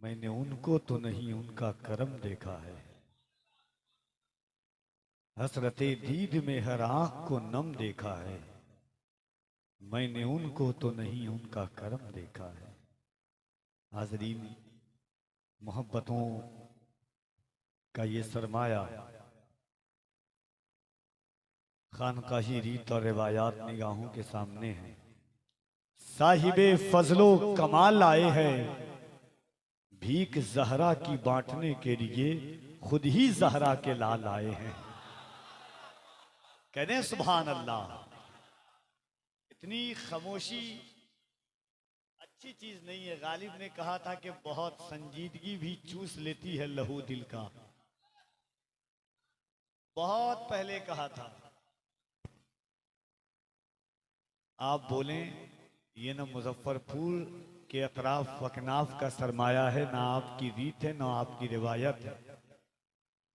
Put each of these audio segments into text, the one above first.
मैंने उनको तो नहीं उनका करम देखा है। हसरते दीद में हर आंख को नम देखा है। मैंने उनको तो नहीं उनका करम देखा है। हाज़रीन, मोहब्बतों का ये सरमाया खानकाही रीत और रिवायात निगाहों के सामने है। साहिबे फजलो कमाल आए हैं, भीख जहरा की बांटने के लिए खुद ही जहरा के लाल आए हैं। कहने सुभान अल्लाह। इतनी खामोशी अच्छी चीज नहीं है। गालिब ने कहा था कि बहुत संजीदगी भी चूस लेती है लहू दिल का। बहुत पहले कहा था। आप बोलें, ये ना मुजफ्फरपुर के अतराफ वकनाफ का सरमाया है, ना आपकी रीत है, ना आपकी रिवायत है।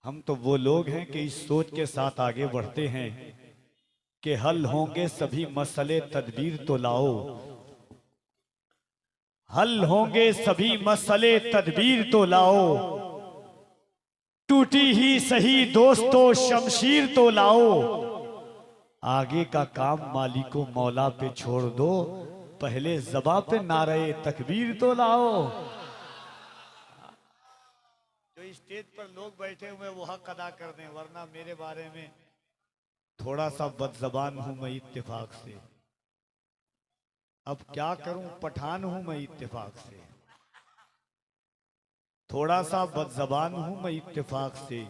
हम तो वो लोग हैं कि इस सोच के साथ आगे बढ़ते हैं कि हल होंगे सभी मसले, तदबीर तो लाओ। हल होंगे सभी मसले, तदबीर तो लाओ। टूटी ही सही दोस्तों शमशीर तो लाओ। आगे का काम मालिको मौला पे छोड़ दो, पहले ज़बां पे नारे तकबीर तो लाओ। जो स्टेज पर लोग बैठे हुए वो हक अदा कर दें, वरना मेरे बारे में थोड़ा सा बदजबान हूं मैं इत्तेफाक से। अब क्या करूं, पठान हूं मैं इत्तेफाक से। थोड़ा सा बदजबान हूं मैं इत्तेफाक से।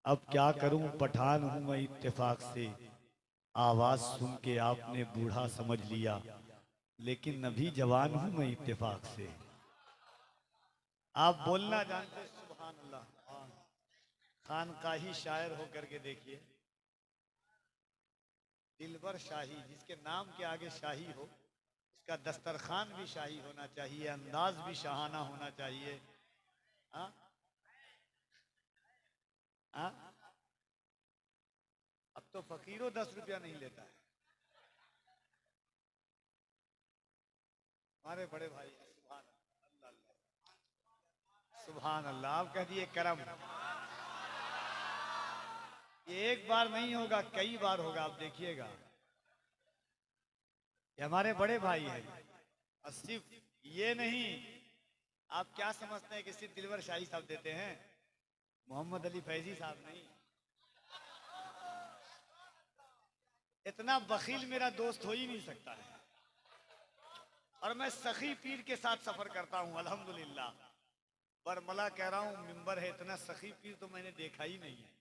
अब क्या करूं, पठान हूं मैं इत्तेफाक से। आवाज सुन के आपने बूढ़ा समझ लिया, लेकिन अभी जवान हूं मैं इत्तेफाक से। आप बोलना जानते, सुभान अल्लाह। खानकाही शायर होकर के देखिए। दिलबर शाही, जिसके नाम के आगे शाही हो, उसका दस्तरखान भी शाही होना चाहिए, अंदाज भी शाहाना होना चाहिए। हाँ हाँ। अब तो फकीरों 10 रुपया नहीं लेता है। हमारे बड़े भाई सुभान अल्लाह, सुभान अल्लाह। आप कह दिए करम। ये एक बार नहीं होगा, कई बार होगा, आप देखिएगा। ये हमारे बड़े भाई हैं। और सिर्फ ये नहीं, आप क्या समझते हैं कि सिर्फ दिलवर शाही साहब देते हैं? मोहम्मद अली फैजी साहब नहीं। इतना बखील मेरा दोस्त हो ही नहीं सकता है। और मैं सखी पीर के साथ सफर करता हूं अल्हम्दुलिल्लाह। बरमला कह रहा हूं, मिंबर है, इतना सखी पीर तो मैंने देखा ही नहीं है।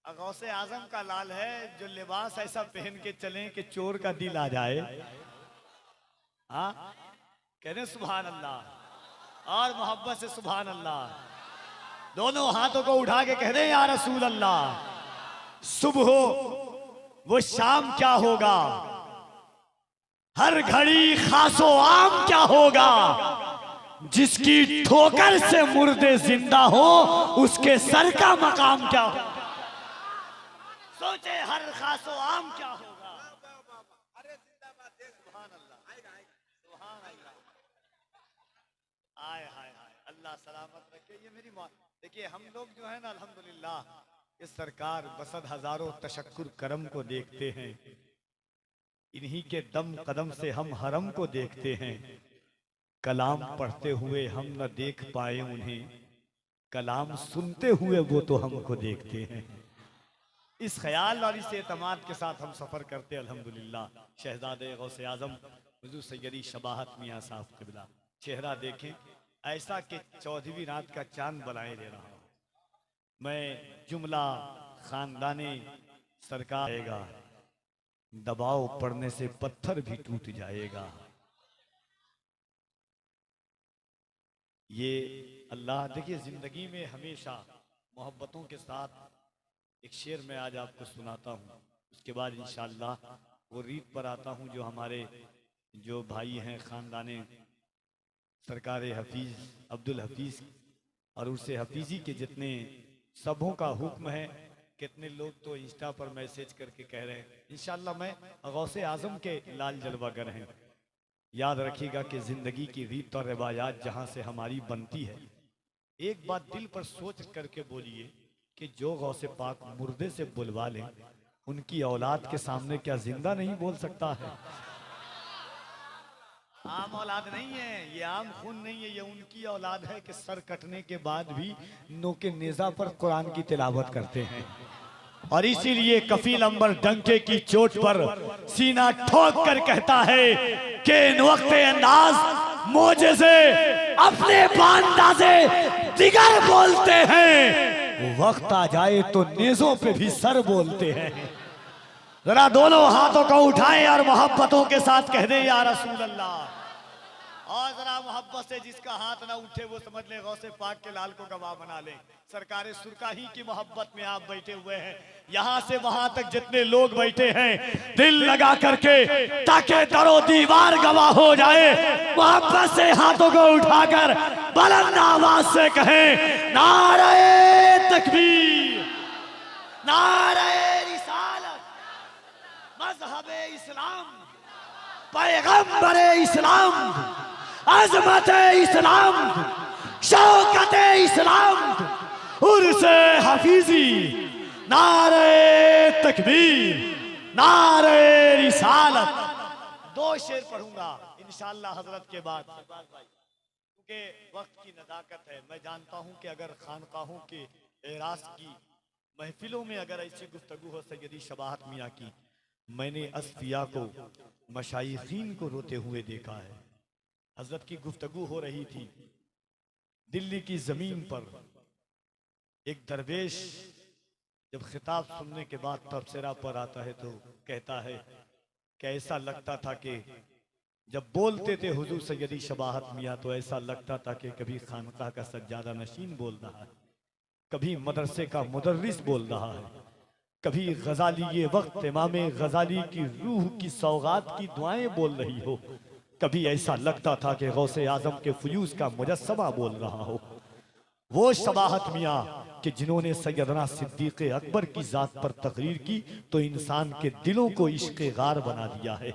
गौसे आजम का लाल है, जो लिबास ऐसा पहन के चले कि चोर का दिल आ जाए। हाँ, कहने सुभान अल्लाह और मोहब्बत से सुभान अल्लाह। दोनों हाथों को उठा के कह दे या रसूल अल्लाह। सुबह हो वो शाम क्या होगा, हर घड़ी खासो आम क्या होगा। जिसकी ठोकर से मुर्दे जिंदा हो, उसके सर का मकाम क्या होगा। सोचे हर खासो आम क्या होगा। अरे जिंदाबाद, सुभान अल्लाह, सुभान अल्लाह। आय हाय हाय, अल्लाह सलामत रखे। ये मेरी देखिए, हम लोग जो है ना अल्हम्दुलिल्लाह, इस सरकार बसद हजारों तशक्कुर करम को देखते हैं। इन्हीं के दम कदम से हम हरम को देखते हैं। कलाम पढ़ते हुए हम न देख पाए उन्हें, कलाम सुनते हुए वो तो हमको देखते हैं। इस ख्याल और इस एतमाद के साथ हम सफर करते अल्हम्दुलिल्लाह। शहजादे गौसे आजम हुजूर सैयदी शबाहत मियां साहब क़िबला, चेहरा देखें ऐसा कि 14वीं रात का चांद बनाए दे रहा हूं मैं। जुमला खानदाने सरकार आएगा, दबाव पड़ने से पत्थर भी टूट जाएगा। ये अल्लाह, देखिए जिंदगी में हमेशा मोहब्बतों के साथ एक शेर मैं आज आपको सुनाता हूँ। उसके बाद इंशाअल्लाह वो रीत पर आता हूँ जो हमारे जो भाई हैं खानदाने सरकार हफीज अब्दुल हफीज और उससे हफीजी के जितने सबों का हुक्म है। कितने लोग तो इंस्टा पर मैसेज करके कह रहे हैं इंशाअल्लाह मैं गौसे आजम के लाल जलवागर हैं। याद रखिएगा कि जिंदगी की रीत और रिवायात जहां से हमारी बनती है, एक बात दिल पर सोच करके बोलिए कि जो गौसे पाक मुर्दे से बुलवा लें, उनकी औलाद के सामने क्या जिंदा नहीं बोल सकता है? आम औलाद नहीं है ये, आम खून नहीं है ये, उनकी औलाद है कि सर कटने के बाद भी नोके नेजा पर कुरान की तिलावत करते हैं। और इसीलिए कफील अंबर डंके की चोट पर सीना ठोक कर कहता है कि इन वक्त अंदाज मोजेज़े अपने बांदाज़े दिगर बोलते हैं, वक्त आ जाए तो नेजों पे भी सर बोलते हैं। जरा दोनों हाथों को उठाएं और मोहब्बतों के साथ कह दे या रसूल अल्लाह। और जरा मोहब्बत से जिसका हाथ ना उठे वो समझ ले गौसे पाक के लाल को गवाह बना ले। सरकारे सुरकाही की मोहब्बत में आप बैठे हुए हैं, यहाँ से वहां तक जितने लोग बैठे हैं दिल लगा करके, ताकि दरो दीवार गवाह हो जाए, मोहब्बत से हाथों को उठाकर बुलंद आवाज से कहें नारे तकबीर, नारे रिसालत, मजहबे इस्लाम, पैगंबरे इस्लाम, अजमत इस्लाम, शौकत इस्लाम, उर्से हफीजी, नारे तकबीर, नारे रिसालत। दो शेर पढ़ूंगा इंशाअल्लाह हजरत के बाद, क्योंकि वक्त की नजाकत है। मैं जानता हूं कि अगर खानकाहों के एरास की महफिलों में अगर ऐसी गुफ्तगू हो सैयदी शबाहत मियाँ की, मैंने असफिया को, मशाइखीन को रोते हुए देखा है। हजरत की गुफ्तगू हो रही थी, दिल्ली की जमीन पर एक दरवेश जब खिताब सुनने के बाद तबसरा पर आता है तो कहता है कि ऐसा लगता था कि जब बोलते थे हुजूर सैयदी शबाहत मियाँ तो ऐसा लगता था कि कभी खानकाह का सज्जादा नशीन बोल रहा है, कभी मदरसे का मुदर्रिस बोल रहा है, कभी गजाली ये वक्त इमाम गजाली की रूह की सौगात की दुआएं बोल रही हो, कभी ऐसा लगता था कि गौसे आजम के फयूज का मुजस्समा बोल रहा हो। वो शबाहत मियाँ कि जिन्होंने सैयदना सिद्दीक अकबर की जात पर तकरीर की तो इंसान के दिलों को इश्क गार बना दिया है।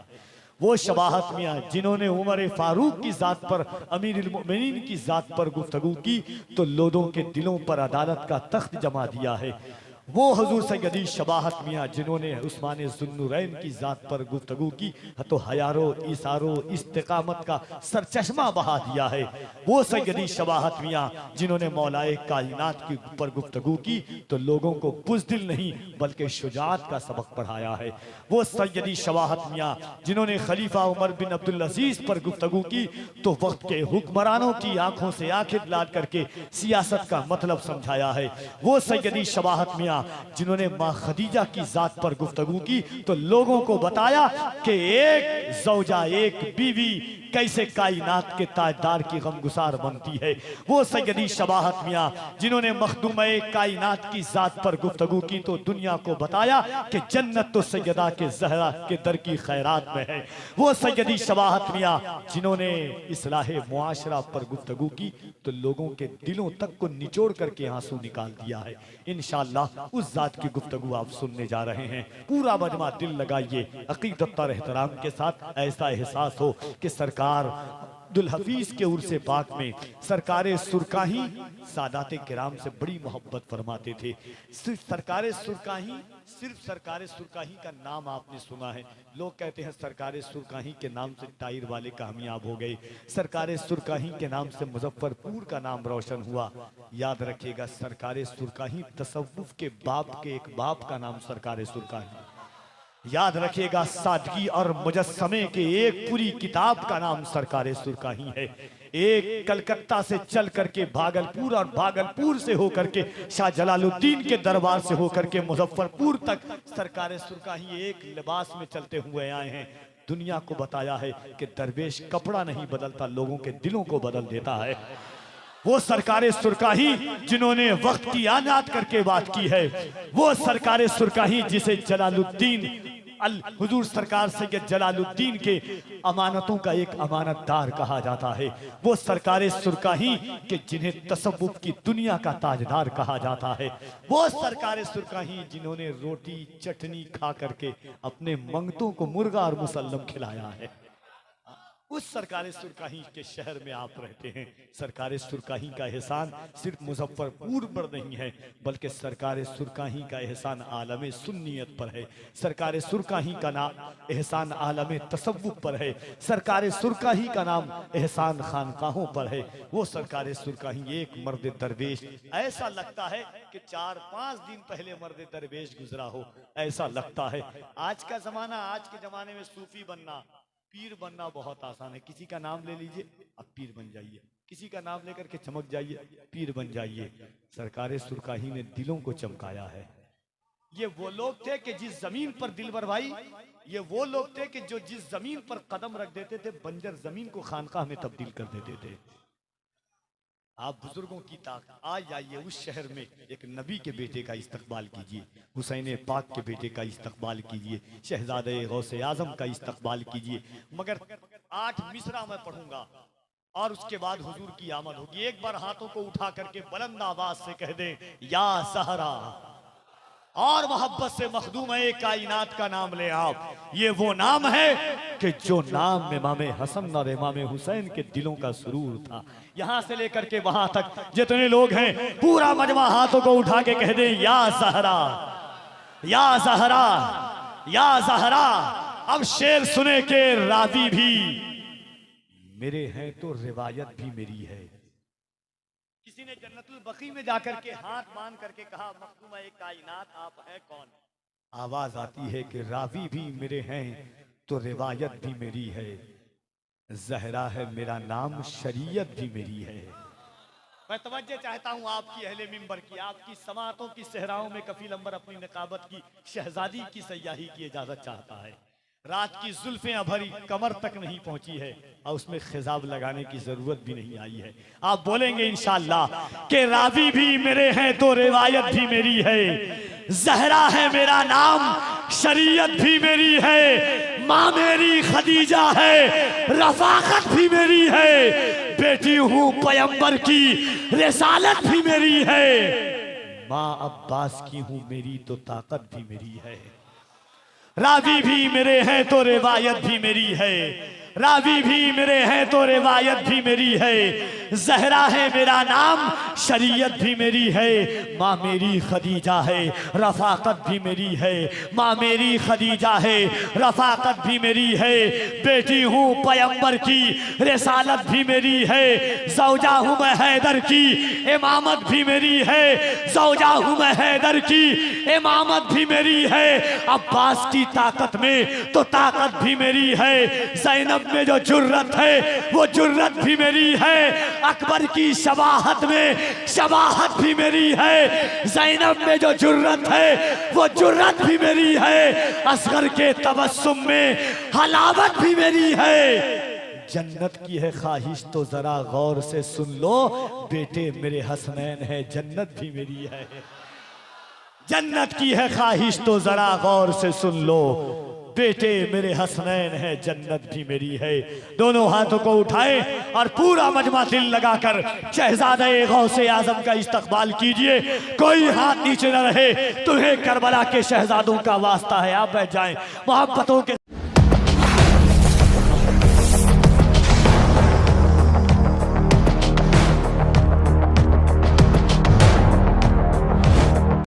वो शबाहत मियाँ जिन्होंने उमर फारूक की जात पर, अमीरुल मोमिनीन की जात पर गुफ्तगू की तो लोगों के दिलों पर अदालत का तख्त जमा दिया है। वो हुजूर सैयदी शबाहत मियाँ जिन्होंने उस्मान ज़ुन्नुरैन की जात पर गुफ्तगू की तो हयारो इसारो इस्तिकामत का सरचश्मा बहा दिया है। वो सैयदी शबाहत मियाँ जिन्होंने मौलाए कायनात की पर गुफ्तगू की तो लोगों को बुज़दिल नहीं बल्कि शुजाअत का सबक पढ़ाया है। वो सैयदी शबाहत मियाँ जिन्होंने खलीफा उमर बिन अब्दुल अजीज पर गुफ्तगू की तो वक्त के हुक्मरानों की आंखों से आंखें लाल करके सियासत का मतलब समझाया है। वो सैयदी शबाहत मियाँ जिन्होंने माँ खदीजा की जात पर गुफ्तगू की तो लोगों को बताया कि एक ज़ौजा एक बीवी कैसे कायनात के ताजदार की गमगुसार बनती है। वो सैयदी शबाहत मियाँ जिन्होंने मखदूमे कायनात की जात पर गुफ्तगू की तो दुनिया को बताया कि जन्नत तो सैयदा के ज़हरा के दर की खैरात में है। वो सैयदी शबाहत मियाँ जिन्होंने इस्लाह मुआशरा पर गुफ्तगू की तो लोगों के दिलों तक को निचोड़ करके आंसू निकाल दिया है। इंशाअल्लाह उस जात की गुफ्तगू आप सुनने जा रहे हैं। पूरा मजमा दिल लगाइए, अकीदत और एहतराम के साथ ऐसा एहसास हो कि सरकार अब्दुल हफीज के उर्से पाक में सरकारे सुरकाही सादाते किराम से बड़ी मोहब्बत फरमाते थे। सिर्फ सरकारे सुरकाही का नाम आपने सुना है। लोग कहते हैं सरकारे सुरकाही के नाम से टायर वाले कामयाब हो गए, सरकारे सुरकाही के नाम से मुजफ्फरपुर का नाम रोशन हुआ। याद रखिएगा सरकारे सुरकाही तसव्वुफ के बाप के एक बाप का नाम सरकारे सुरकाही। याद रखिएगा सादगी और मुजस्समे के एक पूरी किताब का नाम सरकारे सुरकाही है। एक कलकत्ता से चल करके भागलपुर और भागलपुर से होकर के शाह जलालुद्दीन के दरबार से होकर के मुजफ्फरपुर तक सरकारे सुरकाही एक लिबास में चलते हुए आए हैं। दुनिया को बताया है कि दरवेश कपड़ा नहीं बदलता, लोगों के दिलों को बदल देता है। वो सरकारे सुरकाही जिन्होंने वक्त की आनात करके बात की है। वो सरकारे सुरकाही जिसे जलालुद्दीन अल हुजूर सरकार सैयद जलालुद्दीन के अमानतों का एक अमानतदार कहा जाता है। वो सरकारे सुरकाही के जिन्हें तसव्वुफ की दुनिया का ताजदार कहा जाता है। वो सरकारे सुरकाही जिन्होंने रोटी चटनी खा करके अपने मंगतों को मुर्गा और मुसल्लम खिलाया है। उस सरकारे सुरकाही के शहर में आप रहते हैं। सरकारे सुरकाही का एहसान सिर्फ मुजफ्फरपुर पर नहीं है, बल्कि सरकारे सुरकाही का एहसान आलम सुन्नियत पर है। सरकारे सुरकाही का नाम एहसान आलम तसव्वुफ पर है। सरकारे सुरकाही का नाम एहसान खानकाहों पर है। वो सरकारे सुरकाही एक मर्द दरवेश, ऐसा लगता है कि 4-5 दिन पहले मर्द दरवेश गुजरा हो, ऐसा लगता है। आज का जमाना, आज के जमाने में सूफी बनना, पीर बनना बहुत आसान है। किसी का नाम ले लीजिए, अब पीर बन जाइए। किसी का नाम लेकर के चमक जाइए, पीर बन जाइए। सरकारे सुरकाही ने दिलों को चमकाया है। ये वो लोग थे कि जिस जमीन पर दिलबर भाई, ये वो लोग थे कि जो जिस जमीन पर कदम रख देते थे, बंजर जमीन को खानकाह में तब्दील कर देते थे। आप बुजुर्गों की ताकत, आज जाइए उस शहर में एक नबी के बेटे का इस्तकबाल कीजिए, हुसैन पाक के बेटे का इस्तकबाल कीजिए, शहजादे गौसे आजम का इस्तकबाल कीजिए। मगर 8 मिसरा मैं पढ़ूंगा और उसके बाद हुजूर की आमद होगी। एक बार हाथों को उठा करके बुलंद आवाज से कह दें, या सहरा, और मोहब्बत से मखदूम है कायनात का नाम ले आप। ये वो नाम है कि जो नाम इमाम हसन और इमाम हुसैन के दिलों का सुरूर था। यहां से लेकर के वहां तक जितने लोग हैं, पूरा मजमा हाथों को उठा के कह दें, या सहरा, या सहरा, या सहरा। अब शेर सुने के रावी भी मेरे हैं तो रिवायत भी मेरी है। किसी ने जन्नतुल बकी में जाकर के हाथ बांध करके कहा, मखदूम है कायनात आप हैं कौन? आवाज आती है कि रावी भी मेरे हैं तो रिवायत भी मेरी है। जहरा है मेरा नाम, शरीयत भी मेरी है। मैं तवज्जो चाहता हूँ आपकी अहले मिंबर की, आपकी समातों की सहराओं में कफील अंबर अपनी नकाबत की शहजादी की सयाही की इजाजत चाहता है। रात की जुल्फें अभरी कमर तक नहीं पहुंची है और उसमें खिजाब लगाने की जरूरत भी नहीं आई है। आप बोलेंगे इंशाअल्लाह कि रावी भी मेरे हैं तो रिवायत भी मेरी है। जहरा है मेरा नाम, शरीयत भी मेरी है। माँ मेरी खदीजा है, रफाकत भी मेरी है। बेटी हूँ पैगंबर की, रिसालत भी मेरी है। माँ अब्बास की हूँ मेरी तो ताकत भी मेरी है। रावी भी मेरे हैं तो रिवायत भी मेरी है। रावी भी मेरे हैं तो रिवायत भी मेरी है। जहरा है मेरा नाम, शरीयत भी मेरी है। माँ मेरी खदीजा है, रफाकत भी मेरी है। माँ मेरी खदीजा है, रफाकत भी मेरी है। बेटी हूँ पैगंबर की, रिसालत भी मेरी है। ज़ौजा हूँ मैं हैदर की, इमामत भी मेरी है। ज़ौजा हूँ मैं हैदर की, इमामत भी मेरी है। अब्बास की ताकत में तो ताकत भी मेरी है। ज़ैनब में जो जुर्रत है वो जुर्रत भी मेरी है। अकबर की शबाहत में शबाहत भी मेरी है। ज़ैनब में जो जुर्रत है वो जुर्रत भी मेरी है। असगर के तबस्सुम में हलावत भी मेरी है। जन्नत की है ख्वाहिश तो जरा गौर से सुन लो, बेटे मेरे हसनैन है, जन्नत भी मेरी है। जन्नत की है ख्वाहिश तो जरा गौर से सुन लो, बेटे मेरे हसनैन है, जन्नत भी मेरी है। दोनों हाथों को उठाए और पूरा मजमा दिल लगाकर शहजादे गौसे आजम का इस्तकबाल कीजिए। कोई हाथ नीचे न रहे। तुम्हें करबला के शहजादों का वास्ता है, आप बैठ जाएं मोहब्बतों के